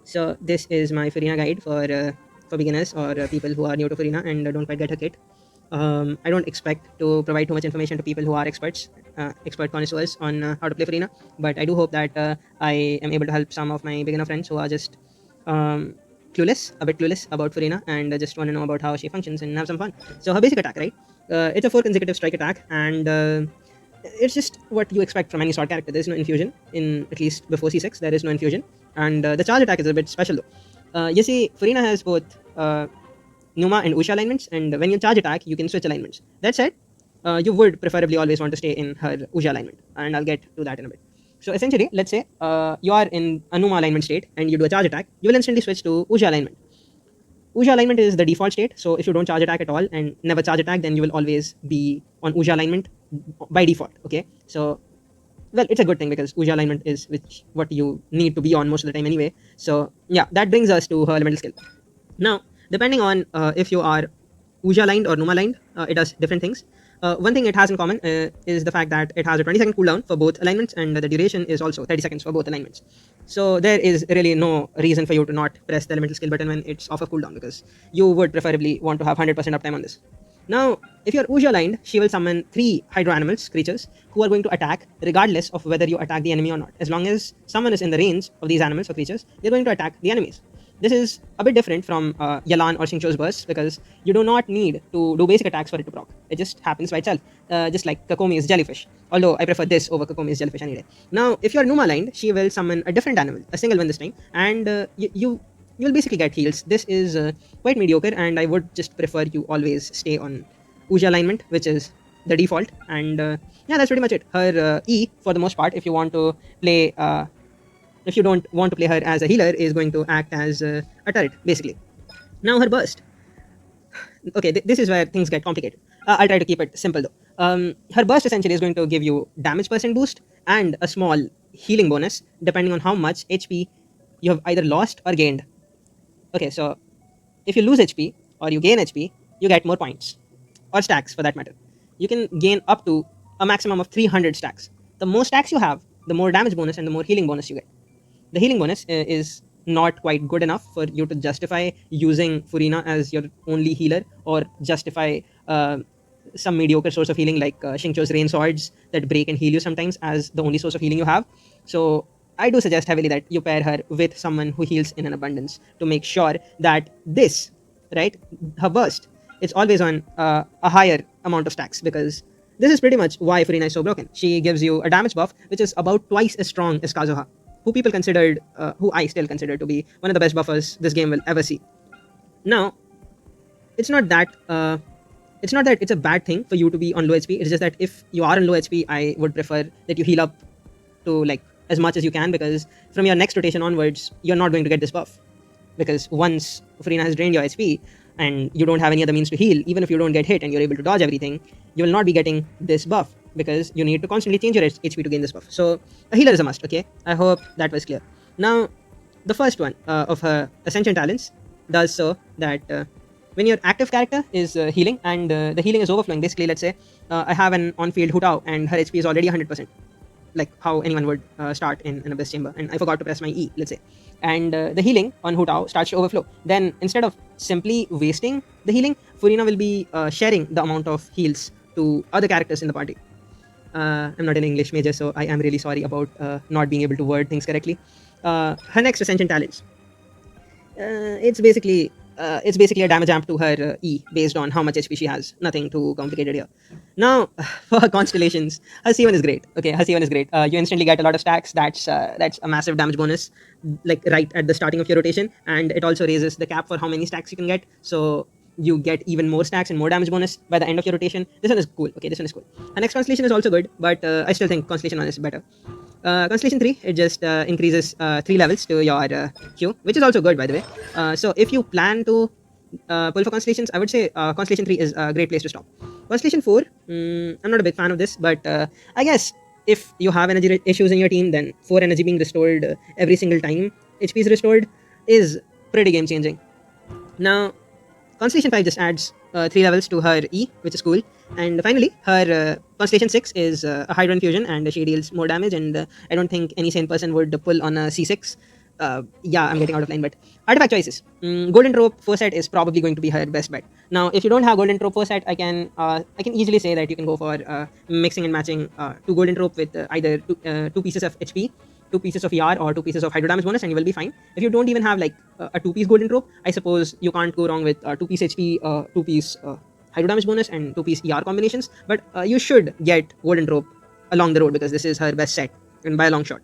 So this is my Furina guide for beginners or people who are new to Furina and don't quite get her kit. I don't expect to provide too much information to people who are expert connoisseurs on how to play Furina, but I do hope that I am able to help some of my beginner friends who are just um, a bit clueless about Furina and just want to know about how she functions and have some fun. So her basic attack, right? It's a 4 consecutive strike attack, and it's just what you expect from any sword character. There is no infusion in at least before C6. There is no infusion, and the charge attack is a bit special though. You see, Furina has both Numa and Usha alignments, and when you charge attack, you can switch alignments. That said, you would preferably always want to stay in her Usha alignment, and I'll get to that in a bit. So essentially, let's say you are in a Numa alignment state and you do a charge attack, you will instantly switch to Usha alignment. Usha alignment is the default state, so if you don't charge attack at all and never charge attack, then you will always be on Usha alignment by default. Okay, so well, it's a good thing because Usha alignment is what you need to be on most of the time anyway. So yeah, that brings us to her elemental skill. Now, depending on if you are Uja aligned or Numa aligned, it does different things. One thing it has in common is the fact that it has a 20-second cooldown for both alignments, and the duration is also 30 seconds for both alignments. So there is really no reason for you to not press the elemental skill button when it's off of cooldown, because you would preferably want to have 100% uptime on this. Now, if you're Uja aligned, she will summon 3 hydro animals, creatures, who are going to attack regardless of whether you attack the enemy or not. As long as someone is in the range of these animals or creatures, they're going to attack the enemies. This is a bit different from Yalan or Xingqiu's burst, because you do not need to do basic attacks for it to proc. It just happens by itself, just like Kokomi's jellyfish. Although I prefer this over Kokomi's jellyfish any day. Now, if you're Numa aligned, she will summon a different animal, a single one this time, and you'll basically get heals. This is quite mediocre, and I would just prefer you always stay on Uja alignment, which is the default. And yeah, that's pretty much it. Her E, for the most part, if you want to play if you don't want to play her as a healer, is going to act as a turret, basically. Now her burst. Okay, this is where things get complicated. I'll try to keep it simple though. Her burst essentially is going to give you damage percent boost and a small healing bonus depending on how much HP you have either lost or gained. Okay, so if you lose HP or you gain HP, you get more points, or stacks for that matter. You can gain up to a maximum of 300 stacks. The more stacks you have, the more damage bonus and the more healing bonus you get. The healing bonus is not quite good enough for you to justify using Furina as your only healer, or justify some mediocre source of healing like Xingqiu's rain swords that break and heal you sometimes as the only source of healing you have. So I do suggest heavily that you pair her with someone who heals in an abundance to make sure that this, right, her burst, it's always on a higher amount of stacks, because this is pretty much why Furina is so broken. She gives you a damage buff which is about twice as strong as Kazuha, who I still consider to be one of the best buffers this game will ever see. Now, it's not that it's a bad thing for you to be on low HP. It's just that if you are on low HP, I would prefer that you heal up to like as much as you can, because from your next rotation onwards, you're not going to get this buff. Because once Furina has drained your HP and you don't have any other means to heal, even if you don't get hit and you're able to dodge everything, you will not be getting this buff, because you need to constantly change your HP to gain this buff. So a healer is a must, okay? I hope that was clear. Now, the first one of her Ascension talents does so that when your active character is healing and the healing is overflowing, basically, let's say I have an on-field Hutao and her HP is already 100%, like how anyone would start in an Abyss Chamber, and I forgot to press my E, let's say, and the healing on Hutao starts to overflow. Then instead of simply wasting the healing, Furina will be sharing the amount of heals to other characters in the party. I'm not an English major, so I am really sorry about not being able to word things correctly. Her next Ascension talents. It's basically a damage amp to her E based on how much HP she has. Nothing too complicated here. Now, for her constellations, her C1 is great. Okay, her C1 is great. You instantly get a lot of stacks. That's a massive damage bonus, like right at the starting of your rotation, and it also raises the cap for how many stacks you can get. So you get even more stacks and more damage bonus by the end of your rotation. This one is cool. Okay, this one is cool. Her next constellation is also good, but I still think constellation 1 is better. Constellation 3, it just increases 3 levels to your Q, which is also good, by the way. So if you plan to pull for constellations, I would say Constellation 3 is a great place to stop. Constellation 4, I'm not a big fan of this, but I guess if you have energy issues in your team, then 4 energy being restored every single time HP is restored is pretty game changing. Now, Constellation 5 just adds 3 levels to her E, which is cool. And finally, her Constellation 6 is a Hydro Infusion, and she deals more damage, and I don't think any sane person would pull on a C6 Yeah, I'm getting out of line, but artifact choices. Golden Rope Foresight is probably going to be her best bet. Now, if you don't have Golden Rope Foresight, I can easily say that you can go for mixing and matching two Golden Rope with either two pieces of HP, two pieces of ER, or two pieces of Hydro Damage bonus, and you will be fine. If you don't even have like a two-piece Golden Rope, I suppose you can't go wrong with two-piece HP, two-piece Hydro Damage bonus, and two-piece ER combinations. But you should get Golden Rope along the road because this is her best set and by a long shot.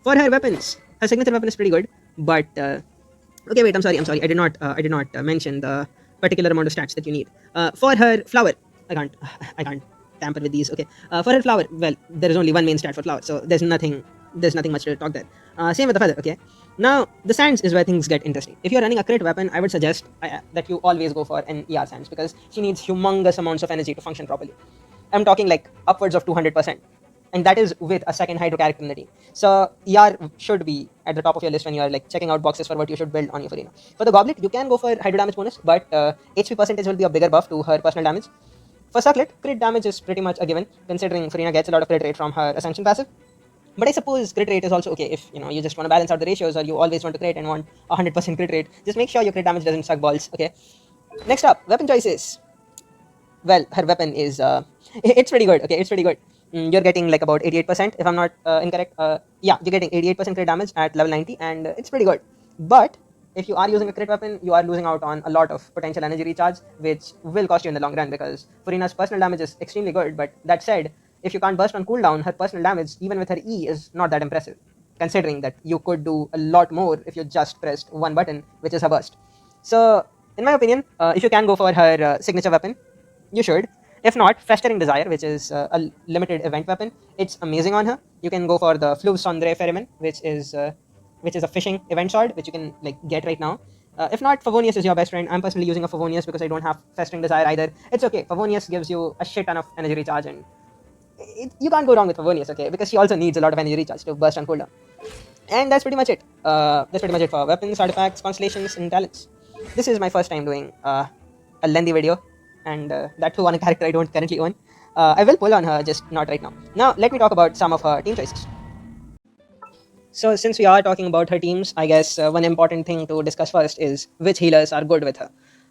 For her weapons, her signature weapon is pretty good, but okay, wait, I'm sorry, I did not mention the particular amount of stats that you need. For her flower, I can't, I can't tamper with these. Okay, for her flower, well, there is only one main stat for flower, so there's nothing much to talk there. Same with the feather. Okay, now the sands is where things get interesting. If you're running a crit weapon, I would suggest that you always go for an ER sands because she needs humongous amounts of energy to function properly. I'm talking like upwards of 200%. And that is with a second hydro character in the team. So ER should be at the top of your list when you are like checking out boxes for what you should build on your Furina. For the Goblet, you can go for hydro damage bonus, but HP percentage will be a bigger buff to her personal damage. For Circlet, crit damage is pretty much a given, considering Furina gets a lot of crit rate from her Ascension passive. But I suppose crit rate is also okay if you just want to balance out the ratios, or you always want to crit and want 100% crit rate. Just make sure your crit damage doesn't suck balls. Okay. Next up, weapon choices. Well, her weapon is it's pretty good. Okay, it's pretty good. You're getting like about 88% if I'm not incorrect. Yeah, you're getting 88% crit damage at level 90, and it's pretty good. But if you are using a crit weapon, you are losing out on a lot of potential energy recharge, which will cost you in the long run because Furina's personal damage is extremely good. But that said, if you can't burst on cooldown, her personal damage, even with her E, is not that impressive, considering that you could do a lot more if you just pressed one button, which is her burst. So, in my opinion, if you can go for her signature weapon, you should. If not, Festering Desire, which is a limited event weapon, it's amazing on her. You can go for the Fluve Sondre Ferryman, which is a fishing event sword, which you can like get right now. If not, Favonius is your best friend. I'm personally using a Favonius because I don't have Festering Desire either. It's okay. Favonius gives you a shit ton of energy recharge, and you can't go wrong with Favonius, okay? Because she also needs a lot of energy recharge to burst on cooldown. And that's pretty much it. That's pretty much it for weapons, artifacts, constellations, and talents. This is my first time doing a lengthy video, and that too on a character I don't currently own. I will pull on her, just not right now. Now, let me talk about some of her team choices. So, since we are talking about her teams, I guess one important thing to discuss first is which healers are good with her.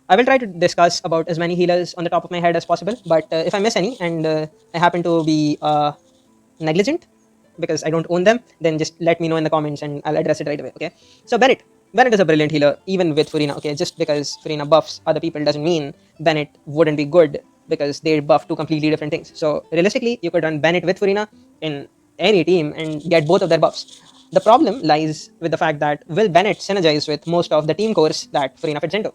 I will try to discuss about as many healers on the top of my head as possible, but if I miss any and I happen to be negligent because I don't own them, then just let me know in the comments and I'll address it right away. Okay. So Bennett. Bennett is a brilliant healer, even with Furina. Okay, just because Furina buffs other people doesn't mean Bennett wouldn't be good because they buff two completely different things. So realistically, you could run Bennett with Furina in any team and get both of their buffs. The problem lies with the fact that will Bennett synergize with most of the team cores that Furina fits into?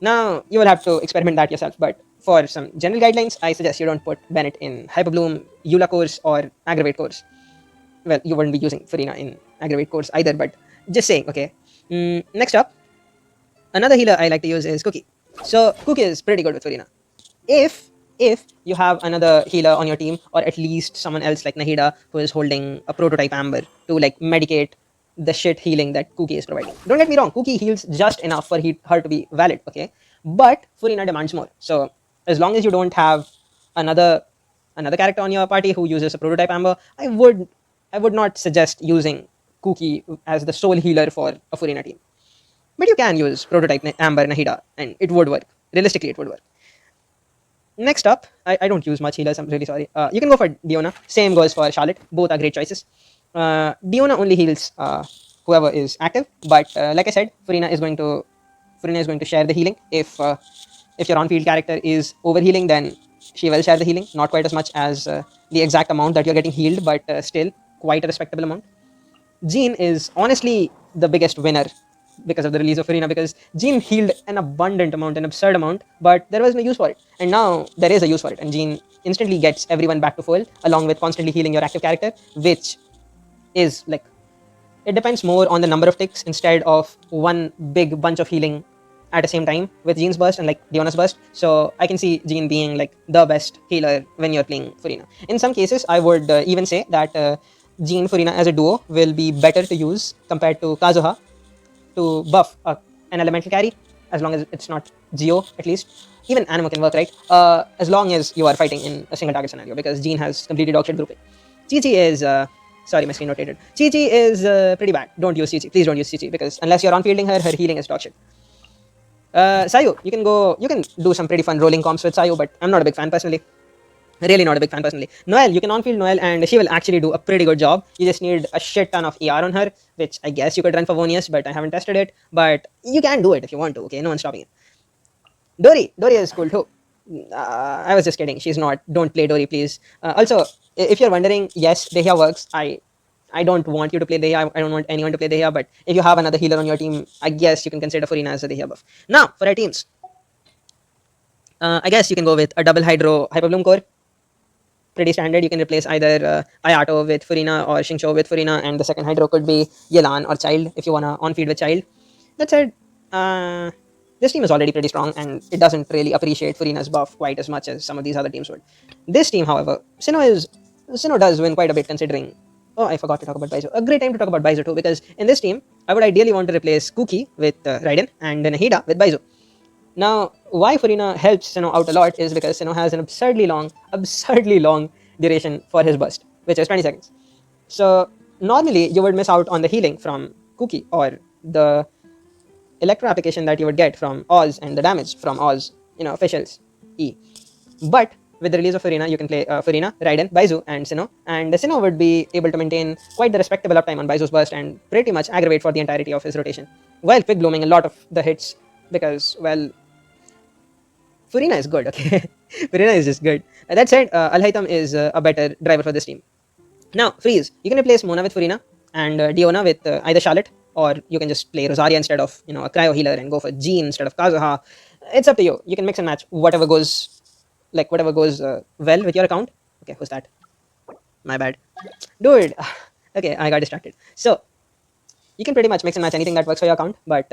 Now, you will have to experiment that yourself, but for some general guidelines, I suggest you don't put Bennett in Hyperbloom, Eula cores, or Aggravate cores. Well, you wouldn't be using Furina in Aggravate cores either, but just saying, okay. Next up, another healer I like to use is Cookie. So, Cookie is pretty good with Furina. If you have another healer on your team, or at least someone else like Nahida who is holding a prototype Amber to like medicate the shit healing that Cookie is providing. Don't get me wrong, Cookie heals just enough for her to be valid, okay? But Furina demands more. So as long as you don't have another character on your party who uses a prototype Amber, I would not suggest using Cookie as the sole healer for a Furina team. But you can use prototype Amber Nahida and it would work. Realistically, it would work. Next up, I don't use much healers, I'm really sorry. You can go for Diona. Same goes for Charlotte. Both are great choices. Diona only heals whoever is active, but like I said, Furina is going to share the healing. If your on-field character is overhealing, then she will share the healing. Not quite as much as the exact amount that you're getting healed, but still quite a respectable amount. Jean is honestly the biggest winner because of the release of Furina, because Jean healed an abundant amount, an absurd amount, but there was no use for it. And now there is a use for it, and Jean instantly gets everyone back to full, along with constantly healing your active character, which is like, it depends more on the number of ticks instead of one big bunch of healing at the same time with Jean's burst and like Diona's burst. So I can see Jean being like the best healer when you're playing Furina. In some cases, I would even say that Jean Furina as a duo will be better to use compared to Kazuha to buff an elemental carry, as long as it's not Geo at least. Even Animo can work, right? As long as you are fighting in a single target scenario, because Jean has completely dogshit grouping. Chi Chi is Sorry, my screen rotated. Chi Chi is pretty bad. Don't use Chi Chi. Please don't use Chi Chi because unless you're on fielding her, her healing is dog shit. Sayu, you can go. You can do some pretty fun rolling comps with Sayu, but I'm not a big fan personally. Really not a big fan personally. Noelle, you can on-field Noelle and she will actually do a pretty good job. You just need a shit ton of ER on her, which I guess you could run for Vonius, but I haven't tested it. But you can do it if you want to, okay? No one's stopping you. Dory is cool too. I was just kidding. She's not. Don't play Dory, please. Also, if you're wondering, yes, Dehya works. I don't want you to play Dehya. I don't want anyone to play Dehya. But if you have another healer on your team, I guess you can consider Furina as a Dehya buff. Now, for our teams, I guess you can go with a double Hydro Hyperbloom core. Pretty standard. You can replace either Ayato with Furina or Xingqiu with Furina, and the second Hydro could be Yelan or Child if you wanna on-feed with Child. That said, this team is already pretty strong and it doesn't really appreciate Furina's buff quite as much as some of these other teams would. This team, however, Sinnoh does win quite a bit considering. Oh, I forgot to talk about Baizu. A great time to talk about Baizu too, because in this team, I would ideally want to replace Kuki with Raiden and Nahida with Baizu. Now, why Furina helps Sinnoh out a lot is because Sinnoh has an absurdly long duration for his burst, which is 20 seconds. So normally you would miss out on the healing from Kuki or the electro application that you would get from Oz and the damage from Oz, officials E. But with the release of Furina, you can play Furina, Raiden, Baizu, and Sinnoh. And Sinnoh would be able to maintain quite the respectable uptime on Baizu's burst and pretty much aggravate for the entirety of his rotation, while quick blooming a lot of the hits because, well, Furina is good, okay? Furina is just good. That said, Al is a better driver for this team. Now, Freeze, you can replace Mona with Furina and Diona with either Charlotte, or you can just play Rosaria instead of a cryo healer and go for Jean instead of Kazuha. It's up to you. You can mix and match whatever goes well with your account. Okay, who's that? My bad, dude. Okay, I got distracted. So you can pretty much mix and match anything that works for your account, but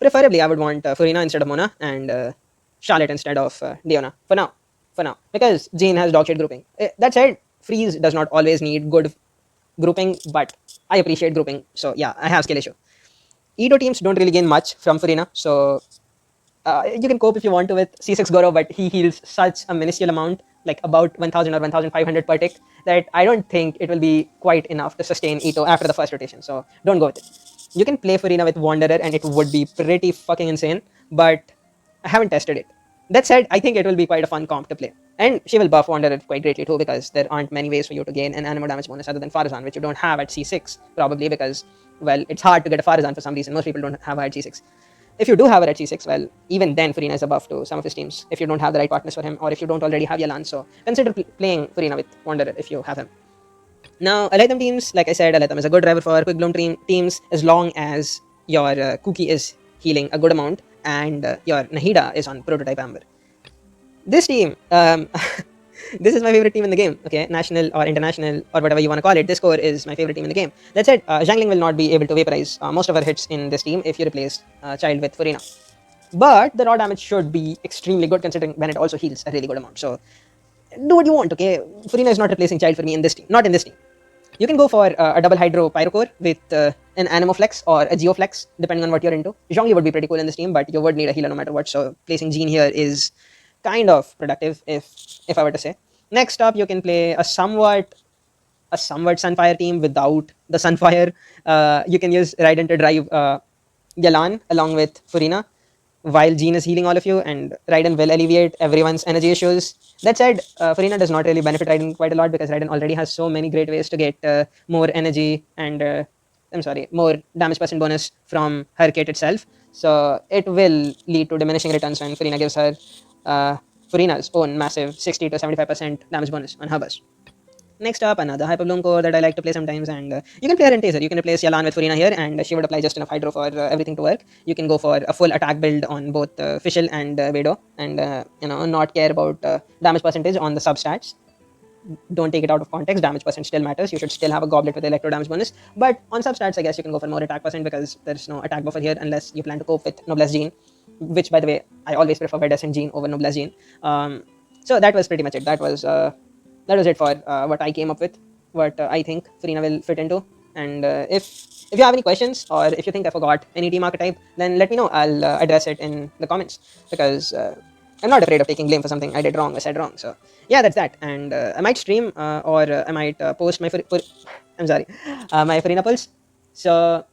preferably I would want Furina instead of Mona and Charlotte instead of Diona for now, because Jean has dog shit grouping. That said, Freeze does not always need good grouping, but I appreciate grouping. So yeah, I have skill issue. Edo teams don't really gain much from Furina, so you can cope if you want to with C6 Goro, but he heals such a minuscule amount, like about 1000 or 1500 per tick, that I don't think it will be quite enough to sustain Ito after the first rotation, so don't go with it. You can play Furina with Wanderer and it would be pretty fucking insane, but I haven't tested it. That said, I think it will be quite a fun comp to play. And she will buff Wanderer quite greatly too, because there aren't many ways for you to gain an animal damage bonus other than Farazan, which you don't have at C6, probably because, well, it's hard to get a Farazan for some reason. Most people don't have her at C6. If you do have her at C6, well, even then Furina is a buff to some of his teams if you don't have the right partners for him, or if you don't already have Yalan. So consider playing Furina with Wanderer if you have him. Now, Alaitam teams, like I said, Alaitam is a good driver for Quick Bloom teams as long as your Kuki is healing a good amount and your Nahida is on Prototype Amber. This team, this is my favorite team in the game, okay? National or international or whatever you want to call it, this core is my favorite team in the game. That said, Zhangling will not be able to vaporize most of her hits in this team if you replace Child with Furina. But the raw damage should be extremely good considering when it also heals a really good amount. So do what you want, okay? Furina is not replacing Child for me in this team, not in this team. You can go for a double Hydro Pyrocore with an Anemoflex or a Geoflex, depending on what you're into. Zhongli would be pretty cool in this team, but you would need a healer no matter what, so placing Jean here is kind of productive, if I were to say. Next up, you can play a somewhat Sunfire team without the Sunfire. You can use Raiden to drive Yalan along with Furina, while Jean is healing all of you, and Raiden will alleviate everyone's energy issues. That said, Furina does not really benefit Raiden quite a lot because Raiden already has so many great ways to get more energy and more damage percent bonus from her kit itself. So it will lead to diminishing returns when Furina gives her Furina's own massive 60 to 75% damage bonus on her burst. Next up, another Hyperbloom core that I like to play sometimes, and you can play her in Taser. You can replace Yalan with Furina here, and she would apply just enough Hydro for everything to work. You can go for a full attack build on both Fischl and Vado, and not care about damage percentage on the substats. Don't take it out of context. Damage percent still matters. You should still have a goblet with electro damage bonus. But on substats, I guess you can go for more attack percent because there's no attack buffer here unless you plan to cope with Noblesse Jean, which, by the way, I always prefer Vedescent Jean over Noblesse Jean. So that was pretty much it. That was it for what I came up with, what I think Furina will fit into. And if you have any questions or if you think I forgot any team archetype, then let me know. I'll address it in the comments because I'm not afraid of taking blame for something I did wrong or said wrong. So yeah, that's that. And I might stream or I might post my I'm sorry, my Furina pulls. So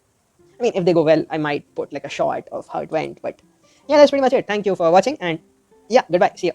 I mean, if they go well, I might put like a shot of how it went. But yeah, that's pretty much it. Thank you for watching, and yeah, goodbye. See you.